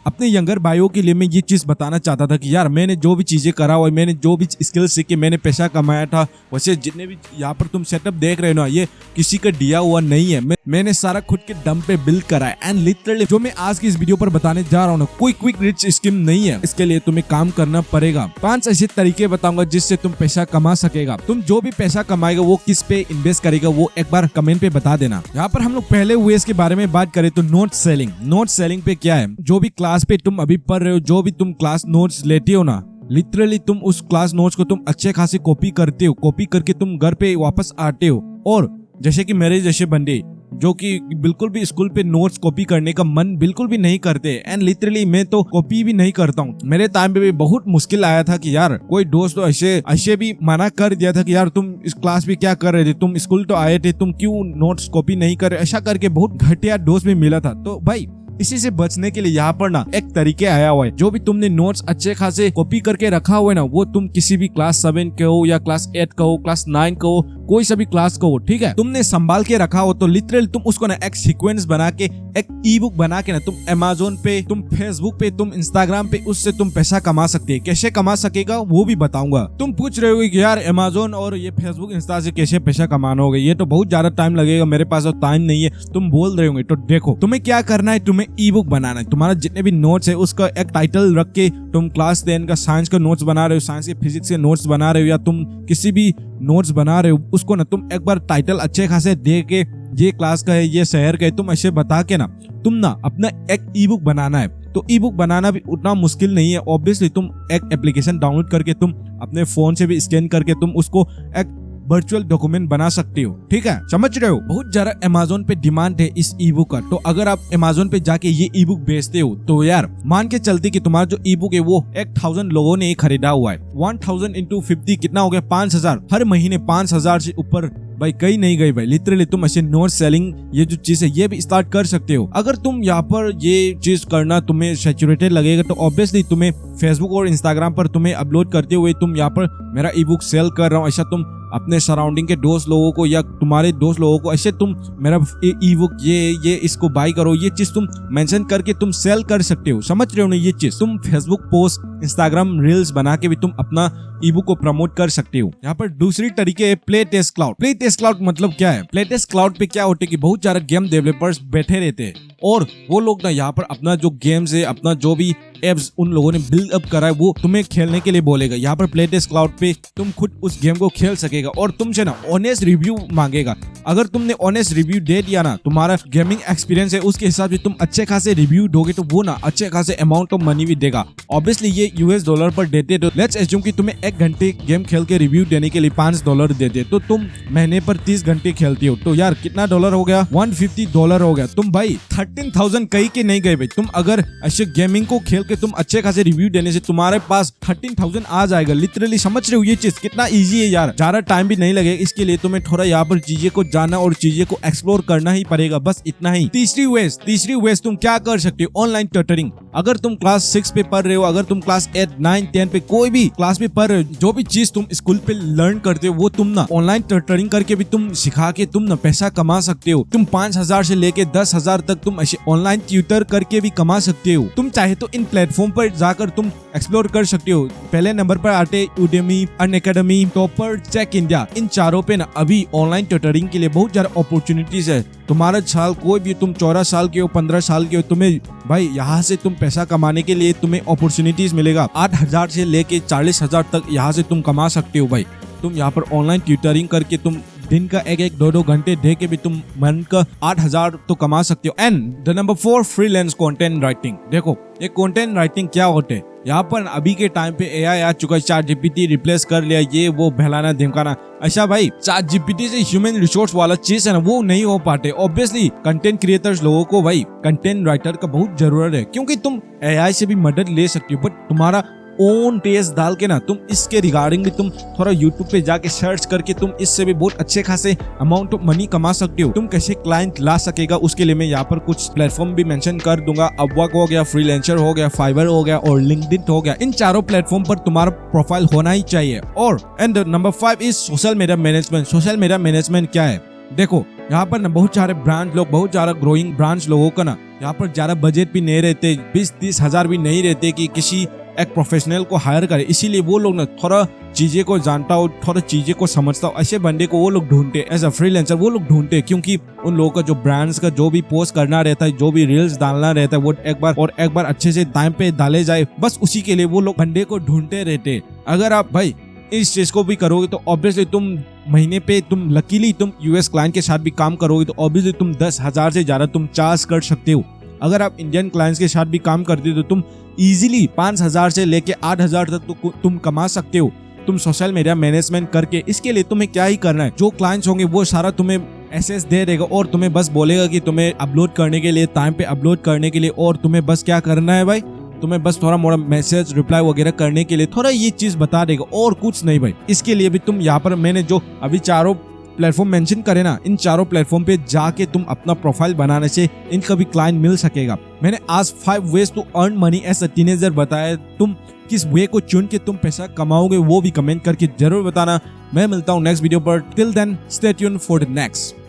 अपने यंगर भाइयों के लिए मैं ये चीज बताना चाहता था कि यार मैंने जो भी चीजें करा हुआ, मैंने जो भी स्किल सीख के मैंने पैसा कमाया था, वैसे जितने भी यहाँ पर तुम सेटअप देख रहे हो ना, ये किसी का दिया हुआ नहीं है। मैंने सारा खुद के दम पे बिल्ड करा है। एंड लिटरली जो मैं आज की इस वीडियो पर बताने जा रहा हूँ ना, कोई क्विक रिच स्कीम नहीं है। इसके लिए तुम्हें काम करना पड़ेगा। 5 ऐसे तरीके बताऊंगा जिससे तुम पैसा कमा सकेगा। तुम जो भी पैसा कमाएगा वो किस पे इन्वेस्ट करेगा वो एक बार कमेंट पे बता देना। यहाँ पर हम लोग पहले वेज के बारे में बात करें तो नोट सेलिंग। नोट सेलिंग पे क्या है, जो भी क्लास पे तुम अभी पढ़ रहे हो, जो भी तुम क्लास नोट्स लेते हो ना, लिटरली तुम उस क्लास नोट्स को तुम अच्छे खासे कॉपी करते हो। कॉपी करके तुम घर पे वापस आते हो। और जैसे कि मेरे जैसे बंदे जो कि बिल्कुल भी स्कूल पे नोट्स कॉपी करने का मन बिल्कुल भी नहीं करते, एंड लिटरली मैं तो कॉपी भी नहीं करता हूँ। मेरे टाइम पे भी बहुत मुश्किल आया था कि यार कोई दोस्त तो ऐसे भी मना कर दिया था कि यार तुम इस क्लास में क्या कर रहे थे, तुम स्कूल तो आए थे, तुम क्यों नोट्स कॉपी नहीं कर रहे, ऐसा करके बहुत घटिया दोस्त भी मिला था। तो भाई इसी से बचने के लिए यहाँ पर ना एक तरीके आया हुआ है। जो भी तुमने नोट्स अच्छे खासे कॉपी करके रखा हुआ है ना, वो तुम किसी भी क्लास 7 के हो या क्लास 8 का हो, क्लास 9 का हो, कोई सा भी क्लास का हो, ठीक है, तुमने संभाल के रखा हो तो लिटरली तुम उसको ना एक सीक्वेंस बना के, एक ई बुक बना के ना, तुम अमेज़न पे, तुम फेसबुक पे, तुम इंस्टाग्राम पे उससे तुम पैसा कमा सकते हैं। कैसे कमा सकेगा वो भी बताऊंगा। तुम पूछ रहे हो कि यार अमेज़न और ये फेसबुक इंस्टा से कैसे पैसा कमाना होगा, ये तो बहुत ज्यादा टाइम लगेगा, मेरे पास तो टाइम नहीं है, तुम बोल रहे होंगे। तो देखो तुम्हें क्या करना है, तुम्हें ई बुक बनाना है। तुम्हारा जितने भी नोट्स है उसका एक टाइटल रख के, तुम क्लास 10 का साइंस का नोट्स बना रहे हो, साइंस के फिजिक्स के नोट्स बना रहे हो, या तुम किसी भी नोट्स बना रहे हो, उसको ना तुम एक बार टाइटल अच्छे खासे दे के, ये क्लास का है, ये शहर का है, तुम ऐसे बता के ना तुम ना अपना एक ई बुक बनाना है। तो ई बुक बनाना भी उतना मुश्किल नहीं है। ऑब्वियसली तुम एक एप्लीकेशन डाउनलोड करके तुम अपने फोन से भी स्कैन करके तुम उसको एक वर्चुअल डॉक्यूमेंट बना सकते हो, ठीक है, समझ रहे हो। बहुत ज्यादा अमेज़न पे डिमांड है इस ई बुक का। तो अगर आप अमेज़न पे जाके ये ई बुक बेचते हो तो यार मान के चलते कि तुम्हारा जो ई बुक है वो 1000 लोगों ने खरीदा हुआ है। 1000 into 50 कितना हो गया, 5000। हर महीने 5000 से ऊपर भाई कहीं नहीं गई भाई। लिटरली तुम ऐसे नोट सेलिंग ये जो चीज है ये भी स्टार्ट कर सकते हो। अगर तुम यहाँ पर ये चीज करना तुम्हें सैचुरेटेड लगेगा तो ऑब्वियसली तुम्हें फेसबुक और इंस्टाग्राम पर तुम्हें अपलोड करते हुए तुम यहाँ पर मेरा ई बुक सेल कर रहा हूँ, ऐसा तुम अपने सराउंडिंग के दोस्त लोगों को या तुम्हारे दोस्त लोगों को ऐसे तुम मेरा ई बुक ये इसको बाय करो, ये चीज तुम मेंशन करके तुम सेल कर सकते हो। समझ रहे हो ना, ये चीज तुम फेसबुक पोस्ट, इंस्टाग्राम रील्स बना के भी तुम अपना ई बुक को प्रमोट कर सकते हो। यहाँ पर दूसरी तरीके है play test cloud. Play test cloud मतलब क्या है, प्ले टेस्ट क्लाउड पे क्या होता है कि बहुत सारे गेम डेवलपर्स बैठे रहते हैं और वो लोग ना यहाँ पर अपना जो गेम्स है, अपना जो भी एप्स उन लोगों ने बिल्ड अप करा है वो तुम्हें खेलने के लिए बोलेगा। यहाँ पर प्ले टेस्ट क्लाउड पे तुम खुद उस गेम को खेल सकेगा और तुमसे ना ऑनेस्ट रिव्यू मांगेगा। अगर तुमने ऑनेस्ट रिव्यू दे दिया ना, तुम्हारा गेमिंग एक्सपीरियंस है उसके हिसाब से तुम अच्छे खासे रिव्यू दोगे तो वो ना अच्छे खासे अमाउंट ऑफ मनी भी देगा। ऑब्वियसली ये US डॉलर पर देते, तो लेट्स एज्यूम कि तुम्हें 1 घंटे गेम खेल के रिव्यू देने के लिए $5 देते, तो तुम महीने पर 30 घंटे खेलती हो तो यार कितना डॉलर हो गया, $150 हो गया। तुम भाई 13,000 कहीं के नहीं गए भाई। तुम अगर ऐसे गेमिंग को खेल के तुम अच्छे खासे रिव्यू देने से तुम्हारे पास 13,000 आ जाएगा। लिटरली समझ रहे हो ये चीज कितना इजी है यार, ज्यादा टाइम भी नहीं लगेगा। इसके लिए तुम्हें थोड़ा यहाँ पर चीजें को जानना और चीजें को एक्सप्लोर करना ही पड़ेगा, बस इतना ही। तीसरी वेज तुम क्या कर सकते हो, ऑनलाइन ट्यूटरिंग। अगर तुम क्लास 6 पे पढ़ रहे हो, अगर तुम क्लास 8, 9, 10 पे कोई भी क्लास पे पढ़ रहे हो, जो भी चीज तुम स्कूल पे लर्न करते हो वो तुम ना ऑनलाइन ट्यूटरिंग करके भी तुम सिखा के तुम ना पैसा कमा सकते हो। तुम 5000 से लेके 10,000 तक तुम ऐसे ऑनलाइन ट्यूटर करके भी कमा सकते हो। तुम चाहे तो इन प्लेटफॉर्म पर जाकर तुम एक्सप्लोर कर सकते हो। पहले नंबर पर आते Udemy, Unacademy, Toppr, check India. इन चारों पे ना अभी ऑनलाइन ट्यूटरिंग के लिए बहुत ज्यादा अपॉर्चुनिटीज है। तुम्हारा साल कोई भी, तुम 14 साल के हो, 15 साल के हो, तुम्हें भाई यहाँ से तुम पैसा कमाने के लिए तुम्हें अपॉर्चुनिटीज मिलेगा। 8,000 से लेके 40,000 तक यहाँ से तुम कमा सकते हो भाई। तुम यहाँ पर ऑनलाइन ट्यूटरिंग करके तुम दिन का 1-1, 2-2 घंटे दे के भी तुम मन का 8,000 तो कमा सकते हो। And the number 4 freelance content writing. देखो ये कंटेंट राइटिंग क्या होते है, यहाँ पर अभी के टाइम पे AI आ चुका है, ChatGPT रिप्लेस कर लिया, ये वो बहलाना धमकाना। अच्छा भाई ChatGPT से ह्यूमन रिसोर्स वाला चीज है ना वो नहीं हो पाते। ऑब्वियसली कंटेंट क्रिएटर्स लोगों को भाई कंटेंट राइटर का बहुत जरूरत है, क्योंकि तुम AI से भी मदद ले सकती हो, बट तुम्हारा ओन टेस्ट डाल के ना तुम इसके रिगार्डिंग भी तुम थोड़ा यूट्यूब पे जाके सर्च करके तुम इससे भी बहुत अच्छे खासे अमाउंट ऑफ मनी कमा सकते हो। तुम कैसे क्लाइंट ला सकेगा उसके लिए मैं यहाँ पर कुछ प्लेटफॉर्म भी मेंशन कर दूंगा। अपवर्क हो गया, फ्रीलांसर हो गया, फाइवर हो गया और लिंक्डइन हो गया। इन चारों प्लेटफॉर्म पर तुम्हारा प्रोफाइल होना ही चाहिए। और and number 5 is social media management. Social media management क्या है, देखो यहाँ पर ना बहुत सारे ब्रांड लोग, बहुत सारा ग्रोइंग ब्रांड्स लोगों का ना यहाँ पर ज्यादा बजट भी नहीं रहते, 20-30 हजार भी नहीं रहते कि किसी एक प्रोफेशनल को हायर करे। इसीलिए वो लोग ना थोड़ा चीजें को जानता हो, थोड़ा चीजें को समझता हो, ऐसे बंदे को वो लोग ढूंढते एज अ फ्रीलांसर, वो लोग ढूंढते क्योंकि उन लोगों का जो ब्रांड्स का जो भी पोस्ट करना रहता है, जो भी रील्स डालना रहता है, वो एक बार अच्छे से टाइम पे डाले जाए, बस उसी के लिए वो लोग बंदे को ढूंढते रहते। अगर आप भाई इस चीज को भी करोगे तो ऑब्वियसली तुम महीने पे तुम लकीली तुम यूएस क्लाइंट के साथ भी काम करोगे तो ऑब्वियसली तुम 10,000 से ज्यादा तुम चार्ज कर सकते हो। अगर आप इंडियन क्लाइंट्स के साथ भी काम करते हो तो तुम इजीली 5,000 से लेके 8,000 तक तुम कमा सकते हो, तुम सोशल मीडिया मैनेजमेंट करके। इसके लिए तुम्हें क्या ही करना है, जो क्लाइंट्स होंगे वो सारा तुम्हें एसेस दे देगा और तुम्हें बस बोलेगा कि तुम्हें अपलोड करने के लिए, टाइम पे अपलोड करने के लिए, और तुम्हें बस क्या करना है भाई, तुम्हें बस थोड़ा मोड़ा मैसेज रिप्लाई वगैरह करने के लिए थोड़ा ये चीज बता देगा और कुछ नहीं भाई। इसके लिए भी तुम यहाँ पर मैंने जो अभी चारों प्लेटफॉर्म मेंशन करे ना, इन चारों प्लेटफॉर्म पे जाके तुम अपना प्रोफाइल बनाने से इनका भी क्लाइंट मिल सकेगा। मैंने आज 5 ways to earn money as a teenager बताया, तुम किस वे को चुन के तुम पैसा कमाओगे वो भी कमेंट करके जरूर बताना। मैं मिलता हूँ नेक्स्ट वीडियो पर, till then stay tuned for the next.